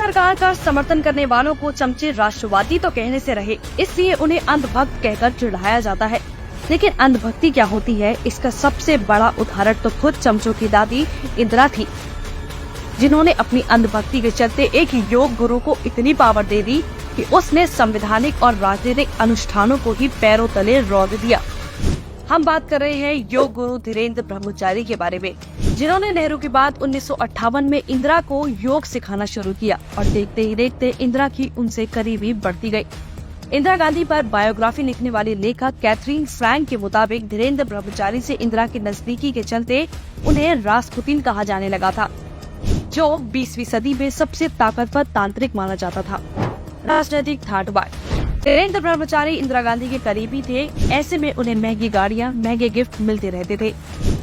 सरकार का समर्थन करने वालों को चमचे राष्ट्रवादी तो कहने से रहे, इसलिए उन्हें अंधभक्त कहकर चिढ़ाया जाता है। लेकिन अंधभक्ति क्या होती है, इसका सबसे बड़ा उदाहरण तो खुद चमचों की दादी इंदिरा थी, जिन्होंने अपनी अंधभक्ति के चलते एक योग गुरु को इतनी पावर दे दी कि उसने संवैधानिक और राजनीतिक अनुष्ठानों को ही पैरों तले रौंद दिया। हम बात कर रहे हैं योग गुरु धीरेन्द्र ब्रह्मचारी के बारे में, जिन्होंने नेहरू के बाद 1958 में इंदिरा को योग सिखाना शुरू किया और देखते ही देखते इंदिरा की उनसे करीबी बढ़ती गई। इंदिरा गांधी पर बायोग्राफी लिखने वाली लेखक कैथरीन फ्रैंक के मुताबिक धीरेन्द्र ब्रह्मचारी से इंदिरा की नजदीकी के चलते उन्हें रासपुतीन कहा जाने लगा था, जो 20वीं सदी में सबसे ताकतवर तांत्रिक माना जाता था। राजनीतिक ठाटबाट। धीरेन्द्र ब्रह्मचारी इंदिरा गांधी के करीबी थे, ऐसे में उन्हें महंगी गाड़ियां, महंगे गिफ्ट मिलते रहते थे।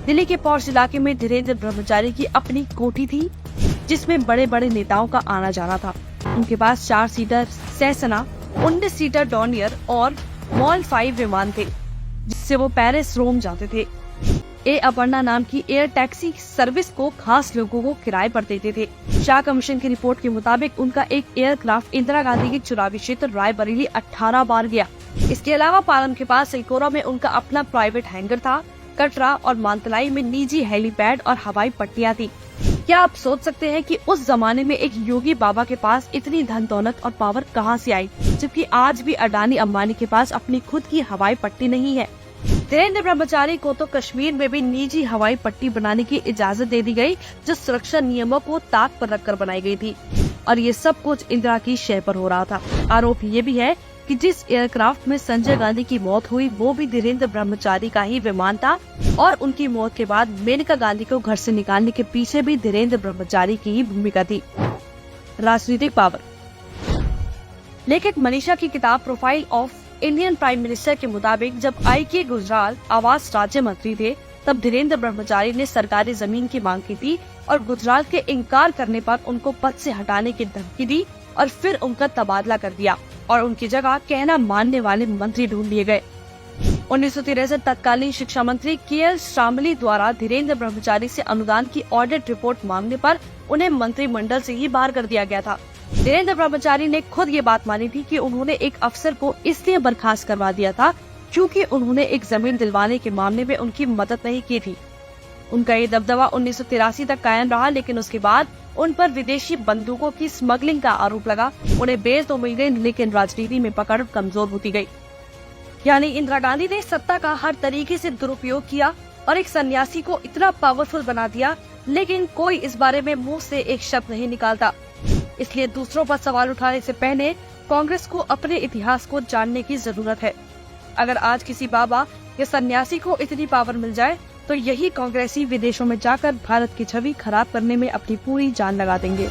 दिल्ली के पॉश इलाके में धीरेन्द्र ब्रह्मचारी की अपनी कोठी थी, जिसमें बड़े बड़े नेताओं का आना जाना था। उनके पास 4 सीटर सेसना, 19 सीटर डॉर्नियर और मॉल 5 विमान थे, जिससे वो पेरिस, रोम जाते थे। अपर्णा नाम की एयर टैक्सी सर्विस को खास लोगों को किराए पर देते थे। शाह कमीशन की रिपोर्ट के मुताबिक उनका एक एयरक्राफ्ट इंदिरा गांधी के चुनावी क्षेत्र रायबरेली 18 बार गया। इसके अलावा पालम के पास सिलकोरा में उनका अपना प्राइवेट हैंगर था। कटरा और मानतलाई में निजी हेलीपैड और हवाई पट्टियां थी। क्या आप सोच सकते हैं कि उस जमाने में एक योगी बाबा के पास इतनी धन दौलत और पावर कहां से आई, जबकि आज भी अडानी अंबानी के पास अपनी खुद की हवाई पट्टी नहीं है। धीरेन्द्र ब्रह्मचारी को तो कश्मीर में भी निजी हवाई पट्टी बनाने की इजाजत दे दी गई, जो सुरक्षा नियमों को ताक पर रखकर बनाई गई थी, और ये सब कुछ इंदिरा की शय पर हो रहा था। आरोप ये भी है कि जिस एयरक्राफ्ट में संजय गांधी की मौत हुई, वो भी धीरेन्द्र ब्रह्मचारी का ही विमान था, और उनकी मौत के बाद मेनका गांधी को घर से निकालने के पीछे भी धीरेन्द्र ब्रह्मचारी की ही भूमिका थी। राजनीतिक पावर। लेखक मनीषा की किताब profile of Indian prime minister के मुताबिक जब आई.के. गुजराल आवास राज्य मंत्री थे, तब धीरेन्द्र ब्रह्मचारी ने सरकारी जमीन की मांग की थी और गुजराल के इनकार करने पर उनको पद से हटाने की धमकी दी और फिर उनका तबादला कर दिया और उनकी जगह कहना मानने वाले मंत्री ढूंढ लिए गए। 1963 तत्कालीन शिक्षा मंत्री के.एल. शामली द्वारा धीरेन्द्र ब्रह्मचारी से अनुदान की ऑडिट रिपोर्ट मांगने पर उन्हें मंत्रिमंडल से ही बाहर कर दिया गया था। धीरेन्द्र ब्रह्मचारी ने खुद ये बात मानी थी कि उन्होंने एक अफसर को इसलिए बर्खास्त करवा दिया था क्योंकि उन्होंने एक जमीन दिलवाने के मामले में उनकी मदद नहीं की थी। उनका ये दबदबा 1983 तक कायम रहा, लेकिन उसके बाद उन पर विदेशी बंदूकों की स्मगलिंग का आरोप लगा। उन्हें बेल तो मिल गई, लेकिन राजनीति में पकड़ कमजोर होती गई। यानी इंदिरा गांधी ने सत्ता का हर तरीके से दुरुपयोग किया और एक सन्यासी को इतना पावरफुल बना दिया, लेकिन कोई इस बारे में मुंह से एक शब्द नहीं निकालता। इसलिए दूसरों पर सवाल उठाने से पहले कांग्रेस को अपने इतिहास को जानने की जरूरत है। अगर आज किसी बाबा या सन्यासी को इतनी पावर मिल जाए, तो यही कांग्रेसी विदेशों में जाकर भारत की छवि खराब करने में अपनी पूरी जान लगा देंगे।